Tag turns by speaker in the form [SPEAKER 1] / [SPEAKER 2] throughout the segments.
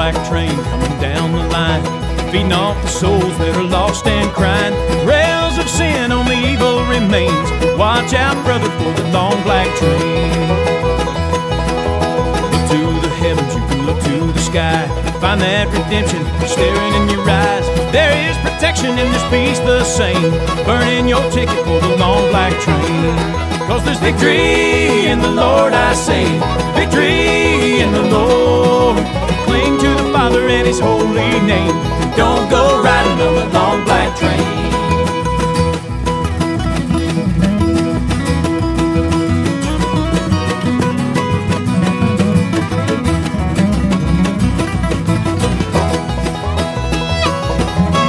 [SPEAKER 1] black train coming down the line, feeding off the souls that are lost and crying. Rails of sin, only evil remains. Watch out, brother, for the long black train. Look to the heavens, you can look to the sky, find that redemption staring in your eyes. There is protection in this peace the same. Burning your ticket for the long black train. 'Cause there's victory in the Lord, I say. Victory in the Lord. Cling to the Father and His holy name. Don't go riding on the long black train.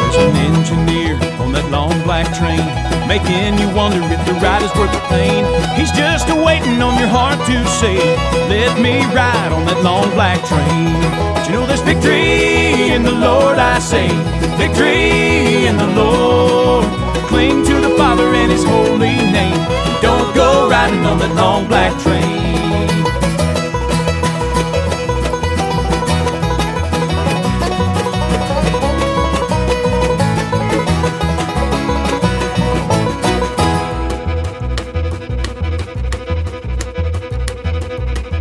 [SPEAKER 1] There's an engineer on that long black train, making you wonder if the ride is worth the pain. He's just waiting on your heart to say, let me ride on that long black train. But you know there's victory in the Lord, I say. Victory in the Lord. Cling to the Father and His holy name. Don't go riding on that long black train.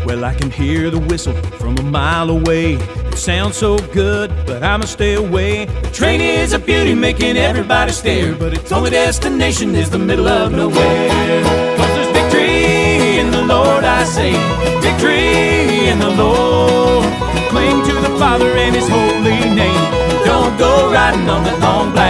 [SPEAKER 1] Well, I can hear the whistle from a mile away. It sounds so good, but I'ma stay away. The train is a beauty, making everybody stare, but its only destination is the middle of nowhere. 'Cause there's victory in the Lord, I say. Victory in the Lord. Cling to the Father and His holy name. Don't go riding on that long black